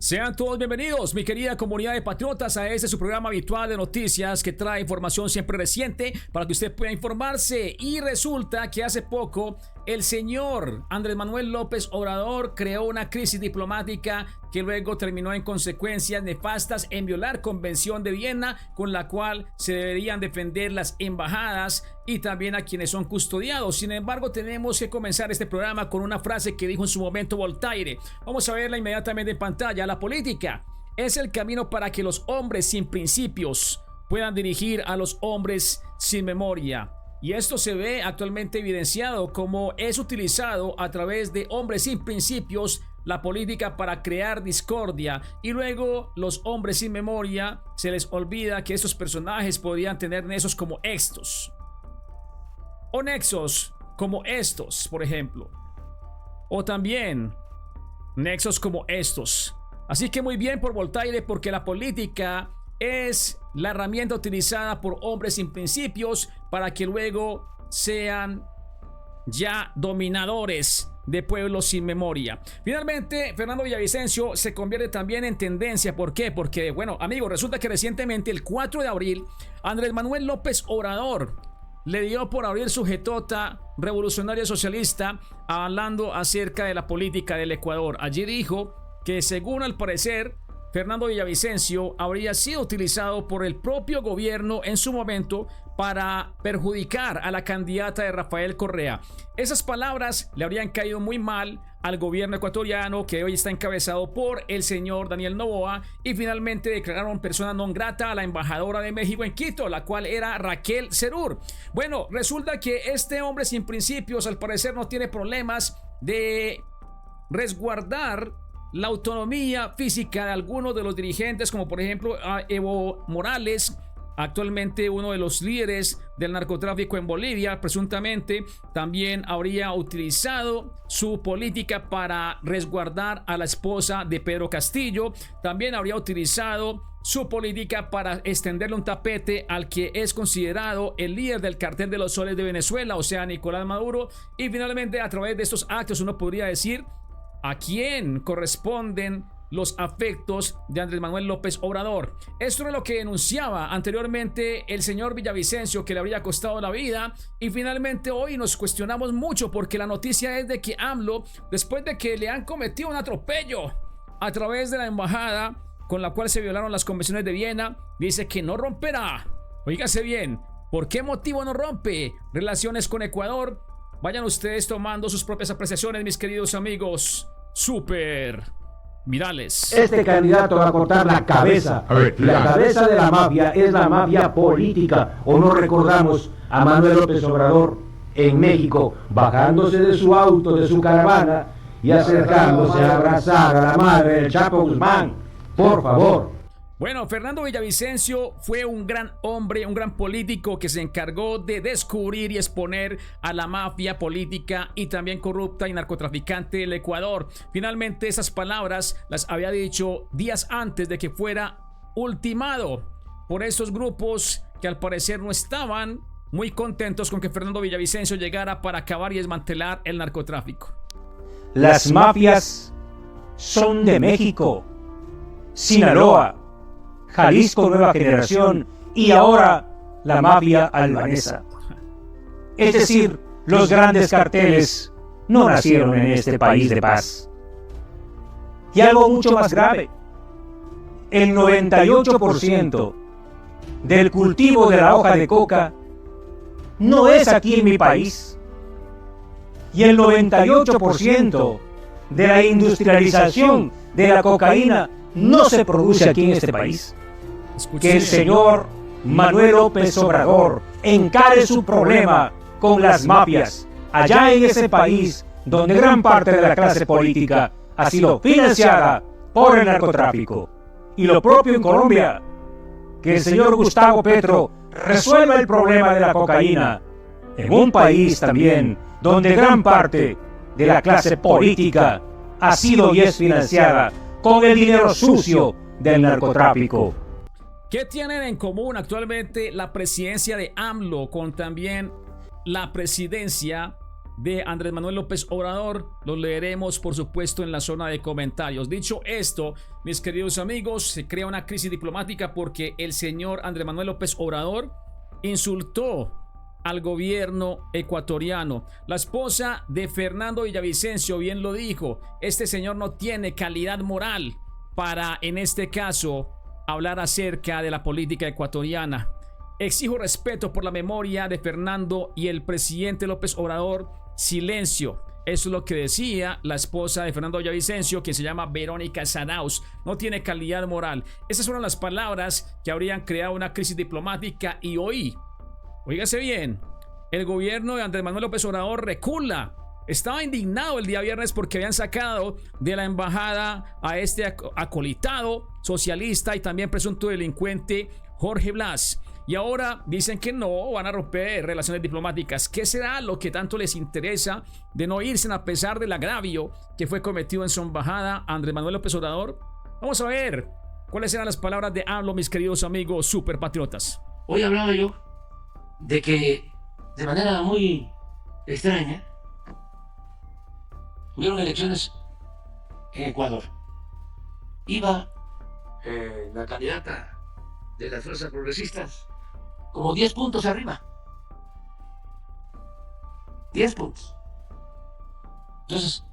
Sean todos bienvenidos, mi querida comunidad de patriotas, a este su programa habitual de noticias que trae información siempre reciente para que usted pueda informarse. Y resulta que hace poco el señor Andrés Manuel López Obrador creó una crisis diplomática que luego terminó en consecuencias nefastas en violar Convención de Viena, con la cual se deberían defender las embajadas y también a quienes son custodiados. Sin embargo, tenemos que comenzar este programa con una frase que dijo en su momento Voltaire. Vamos a verla inmediatamente en pantalla. La política es el camino para que los hombres sin principios puedan dirigir a los hombres sin memoria. Y esto se ve actualmente evidenciado como es utilizado a través de hombres sin principios la política para crear discordia, y luego los hombres sin memoria se les olvida que estos personajes podrían tener nexos como estos o nexos como estos, por ejemplo, o también nexos como estos. Así que muy bien por Voltaire, porque la política es la herramienta utilizada por hombres sin principios para que luego sean ya dominadores de pueblos sin memoria. Finalmente, Fernando Villavicencio se convierte también en tendencia. ¿Por qué? Porque, bueno, amigos, resulta que recientemente, el 4 de abril, Andrés Manuel López Obrador le dio por abrir su jetota revolucionaria socialista hablando acerca de la política del Ecuador. Allí dijo que, según al parecer, Fernando Villavicencio habría sido utilizado por el propio gobierno en su momento para perjudicar a la candidata de Rafael Correa. Esas palabras le habrían caído muy mal al gobierno ecuatoriano, que hoy está encabezado por el señor Daniel Noboa, y finalmente declararon persona non grata a la embajadora de México en Quito, la cual era Raquel Serur. Bueno, resulta que este hombre sin principios al parecer no tiene problemas de resguardar la autonomía física de algunos de los dirigentes, como por ejemplo a Evo Morales, actualmente uno de los líderes del narcotráfico en Bolivia. Presuntamente también habría utilizado su política para resguardar a la esposa de Pedro Castillo. También habría utilizado su política para extenderle un tapete al que es considerado el líder del cartel de los soles de Venezuela, o sea, Nicolás Maduro. Y finalmente, a través de estos actos, uno podría decir a quién corresponden los afectos de Andrés Manuel López Obrador. Esto es lo que denunciaba anteriormente el señor Villavicencio, que le habría costado la vida. Y finalmente hoy nos cuestionamos mucho, porque la noticia es de que AMLO, después de que le han cometido un atropello a través de la embajada con la cual se violaron las convenciones de Viena, dice que no romperá. Oígase bien, ¿por qué motivo no rompe relaciones con Ecuador? Vayan ustedes tomando sus propias apreciaciones, mis queridos amigos super virales. Este candidato va a cortar la cabeza. La cabeza de la mafia es la mafia política. ¿O no recordamos a Manuel López Obrador en México bajándose de su auto, de su caravana, y acercándose a abrazar a la madre del Chapo Guzmán? Por favor. Bueno, Fernando Villavicencio fue un gran hombre, un gran político que se encargó de descubrir y exponer a la mafia política y también corrupta y narcotraficante del Ecuador. Finalmente, esas palabras las había dicho días antes de que fuera ultimado por esos grupos que al parecer no estaban muy contentos con que Fernando Villavicencio llegara para acabar y desmantelar el narcotráfico. Las mafias son de México, Sinaloa, Jalisco Nueva Generación y ahora la mafia albanesa. Es decir, los grandes carteles no nacieron en este país de paz. Y algo mucho más grave, el 98% del cultivo de la hoja de coca no es aquí en mi país. Y el 98% de la industrialización de la cocaína no se produce aquí en este país. Que el señor Manuel López Obrador encare su problema con las mafias allá en ese país donde gran parte de la clase política ha sido financiada por el narcotráfico. Y lo propio en Colombia, que el señor Gustavo Petro resuelva el problema de la cocaína en un país también donde gran parte de la clase política ha sido y es financiada con el dinero sucio del narcotráfico. ¿Qué tienen en común actualmente la presidencia de AMLO con también la presidencia de Andrés Manuel López Obrador. Los leeremos, por supuesto, en la zona de comentarios. Dicho esto, mis queridos amigos, se crea una crisis diplomática porque el señor Andrés Manuel López Obrador insultó al gobierno ecuatoriano. La esposa de Fernando Villavicencio bien lo dijo: este señor no tiene calidad moral para, en este caso, hablar acerca de la política ecuatoriana. Exijo respeto por la memoria de Fernando y el presidente López Obrador. Silencio. Eso es lo que decía la esposa de Fernando Villavicencio, que se llama Verónica Zarauz. No tiene calidad moral. Esas fueron las palabras que habrían creado una crisis diplomática. Y hoy, oígase bien, el gobierno de Andrés Manuel López Obrador recula. Estaba indignado el día viernes porque habían sacado de la embajada a este acolitado socialista y también presunto delincuente Jorge Blas. Y ahora dicen que no van a romper relaciones diplomáticas. ¿Qué será lo que tanto les interesa de no irse a pesar del agravio que fue cometido en su embajada a Andrés Manuel López Obrador? Vamos a ver cuáles eran las palabras de AMLO, mis queridos amigos superpatriotas. Hoy hablaba yo de que de manera muy extraña hubieron elecciones en Ecuador. Iba la candidata de las fuerzas progresistas como 10 puntos arriba. 10 puntos. Entonces,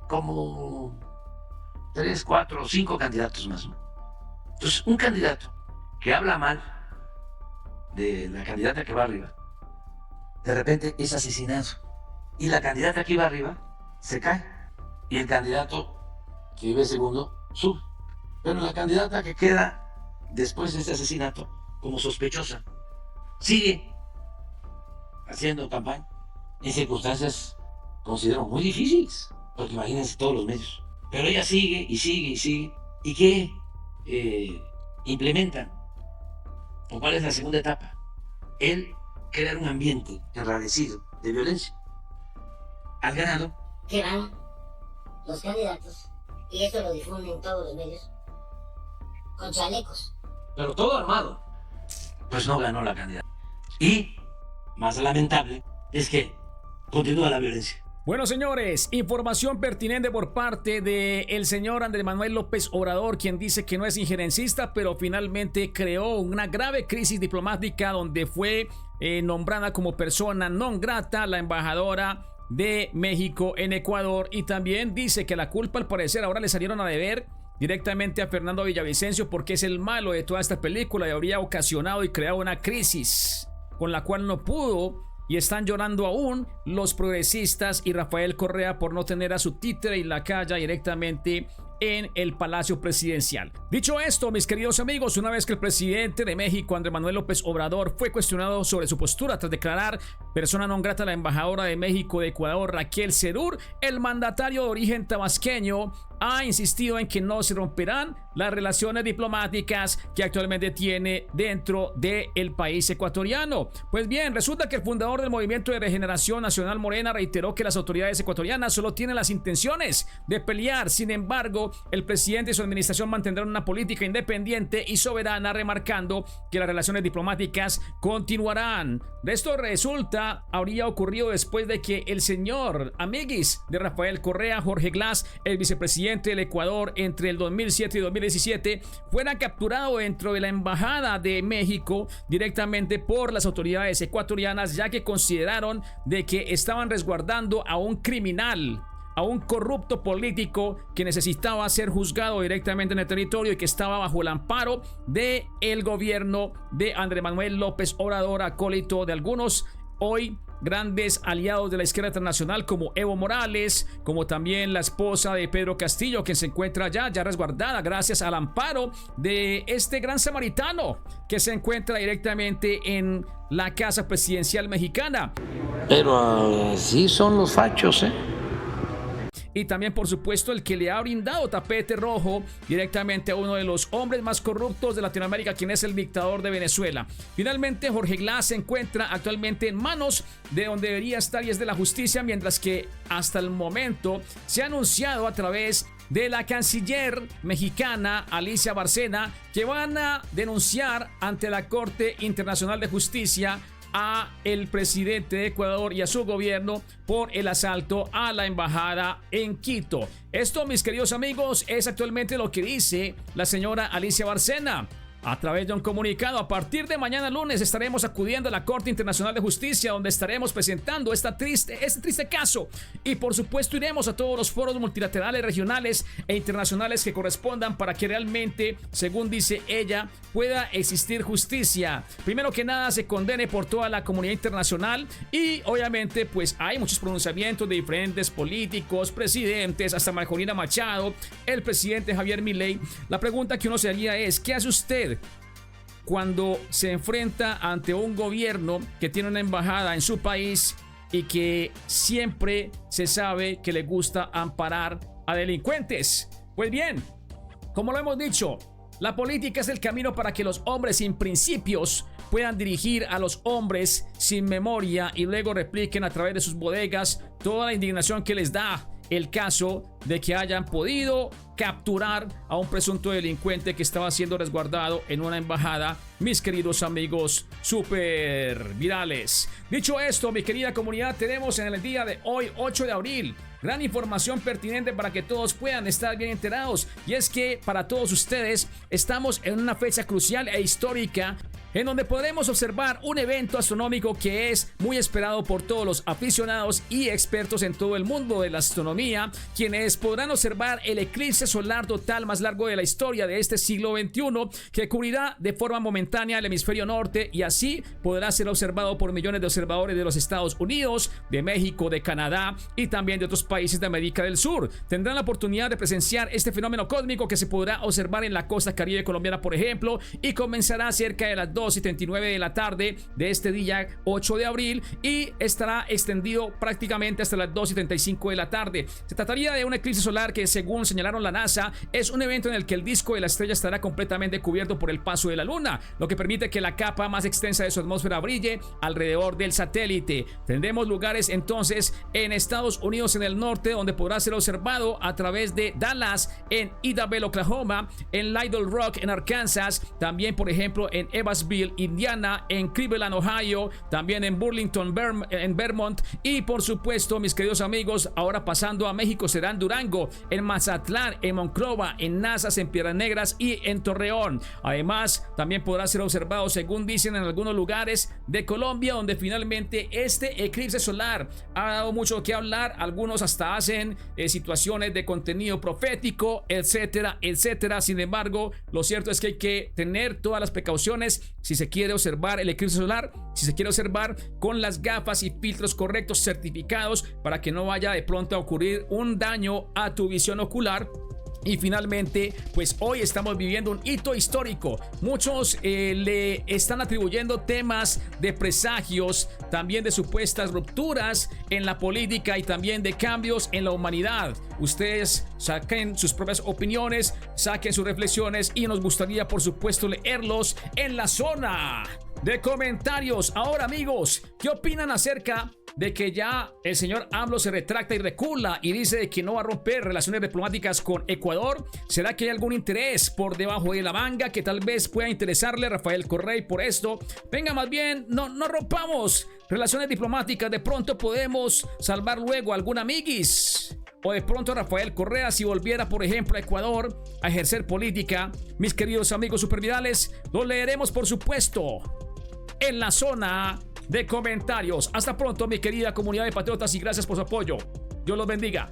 como 3, 4, 5 candidatos más, ¿no? Entonces, un candidato que habla mal de la candidata que va arriba, de repente es asesinado. Y la candidata que iba arriba se cae. Y el candidato que iba segundo sube. Pero la candidata que queda después de este asesinato como sospechosa sigue haciendo campaña en circunstancias, considero, muy difíciles. Porque imagínense todos los medios. Pero ella sigue y sigue y sigue. ¿Y qué implementan? ¿O cuál es la segunda etapa? El crear un ambiente enrarecido de violencia. Al ganado. Que van los candidatos, y esto lo difunden todos los medios, con chalecos. Pero todo armado. Pues no ganó la candidata. Y, más lamentable, es que continúa la violencia. Bueno, señores, información pertinente por parte del señor Andrés Manuel López Obrador, quien dice que no es injerencista, pero finalmente creó una grave crisis diplomática donde fue nombrada como persona non grata la embajadora de México en Ecuador, y también dice que la culpa al parecer ahora le salieron a deber directamente a Fernando Villavicencio porque es el malo de toda esta película y habría ocasionado y creado una crisis con la cual no pudo. Y están llorando aún los progresistas y Rafael Correa por no tener a su títere y lacaya directamente en el Palacio Presidencial. Dicho esto, mis queridos amigos, una vez que el presidente de México, Andrés Manuel López Obrador, fue cuestionado sobre su postura tras declarar persona non grata a la embajadora de México de Ecuador, Raquel Serur, el mandatario de origen tabasqueño ha insistido en que no se romperán las relaciones diplomáticas que actualmente tiene dentro del país ecuatoriano. Pues bien, resulta que el fundador del Movimiento de Regeneración Nacional Morena reiteró que las autoridades ecuatorianas solo tienen las intenciones de pelear. Sin embargo, el presidente y su administración mantendrán una política independiente y soberana, remarcando que las relaciones diplomáticas continuarán. Esto resulta habría ocurrido después de que el señor amiguis de Rafael Correa, Jorge Glas, el vicepresidente del Ecuador entre el 2007 y 2017, fuera capturado dentro de la embajada de México directamente por las autoridades ecuatorianas, ya que consideraron de que estaban resguardando a un criminal, a un corrupto político que necesitaba ser juzgado directamente en el territorio y que estaba bajo el amparo del gobierno de Andrés Manuel López Obrador, acólito de algunos hoy grandes aliados de la izquierda internacional como Evo Morales, como también la esposa de Pedro Castillo, que se encuentra ya resguardada gracias al amparo de este gran samaritano que se encuentra directamente en la casa presidencial mexicana. Pero sí son los fachos, ¿eh? Y también, por supuesto, el que le ha brindado tapete rojo directamente a uno de los hombres más corruptos de Latinoamérica, quien es el dictador de Venezuela. Finalmente, Jorge Glas se encuentra actualmente en manos de donde debería estar, y es de la justicia, mientras que hasta el momento se ha anunciado a través de la canciller mexicana Alicia Bárcena que van a denunciar ante la Corte Internacional de Justicia a el presidente de Ecuador y a su gobierno por el asalto a la embajada en Quito. Esto, mis queridos amigos, es actualmente lo que dice la señora Alicia Bárcena. A través de un comunicado, a partir de mañana lunes estaremos acudiendo a la Corte Internacional de Justicia, donde estaremos presentando este triste caso, y por supuesto iremos a todos los foros multilaterales, regionales e internacionales que correspondan para que realmente, según dice ella, pueda existir justicia. Primero que nada, se condene por toda la comunidad internacional, y obviamente pues hay muchos pronunciamientos de diferentes políticos, presidentes, hasta Marcolina Machado, el presidente Javier Milei. La pregunta que uno se haría es: ¿qué hace usted cuando se enfrenta ante un gobierno que tiene una embajada en su país y que siempre se sabe que le gusta amparar a delincuentes? Pues bien, como lo hemos dicho, la política es el camino para que los hombres sin principios puedan dirigir a los hombres sin memoria y luego repliquen a través de sus bodegas toda la indignación que les da el caso de que hayan podido capturar a un presunto delincuente que estaba siendo resguardado en una embajada, mis queridos amigos super virales. Dicho esto, mi querida comunidad, tenemos en el día de hoy, 8 de abril, gran información pertinente para que todos puedan estar bien enterados, y es que para todos ustedes estamos en una fecha crucial e histórica en donde podremos observar un evento astronómico que es muy esperado por todos los aficionados y expertos en todo el mundo de la astronomía, quienes podrán observar el eclipse solar total más largo de la historia de este siglo XXI, que cubrirá de forma momentánea el hemisferio norte, y así podrá ser observado por millones de observadores de los Estados Unidos, de México, de Canadá y también de otros países de América del Sur. Tendrán la oportunidad de presenciar este fenómeno cósmico que se podrá observar en la costa caribe colombiana, por ejemplo, y comenzará cerca de las 2:39 de la tarde de este día 8 de abril y estará extendido prácticamente hasta las 2:35 de la tarde. Se trataría de un eclipse solar que, según señalaron la NASA, es un evento en el que el disco de la estrella estará completamente cubierto por el paso de la luna, lo que permite que la capa más extensa de su atmósfera brille alrededor del satélite. Tendremos lugares entonces en Estados Unidos, en el norte, donde podrá ser observado a través de Dallas, en Idabel, Oklahoma, en Little Rock, en Arkansas, también por ejemplo en Evansville, Indiana, en Cleveland, Ohio, también en Burlington, en Vermont, y por supuesto, mis queridos amigos, ahora pasando a México, será en Durango, en Mazatlán, en Monclova, en Nazas, en Piedras Negras y en Torreón. Además, también podrá ser observado, según dicen, en algunos lugares de Colombia, donde finalmente este eclipse solar ha dado mucho que hablar. Algunos hasta hacen situaciones de contenido profético, etcétera, etcétera. Sin embargo, lo cierto es que hay que tener todas las precauciones si se quiere observar el eclipse solar, si se quiere observar con las gafas y filtros correctos certificados, para que no vaya de pronto a ocurrir un daño a tu visión ocular. Y finalmente, pues hoy estamos viviendo un hito histórico. Muchos le están atribuyendo temas de presagios, también de supuestas rupturas en la política y también de cambios en la humanidad. Ustedes saquen sus propias opiniones, saquen sus reflexiones, y nos gustaría, por supuesto, leerlos en la zona de comentarios. Ahora, amigos, ¿qué opinan acerca de que ya el señor AMLO se retracta y recula y dice de que no va a romper relaciones diplomáticas con Ecuador? ¿Será que hay algún interés por debajo de la manga que tal vez pueda interesarle a Rafael Correa por esto? Venga, más bien, no rompamos relaciones diplomáticas. De pronto podemos salvar luego a algún amiguis. O de pronto Rafael Correa, si volviera, por ejemplo, a Ecuador a ejercer política. Mis queridos amigos supervirales, lo leeremos, por supuesto, en la zona de comentarios. Hasta pronto, mi querida comunidad de patriotas, y gracias por su apoyo. Dios los bendiga.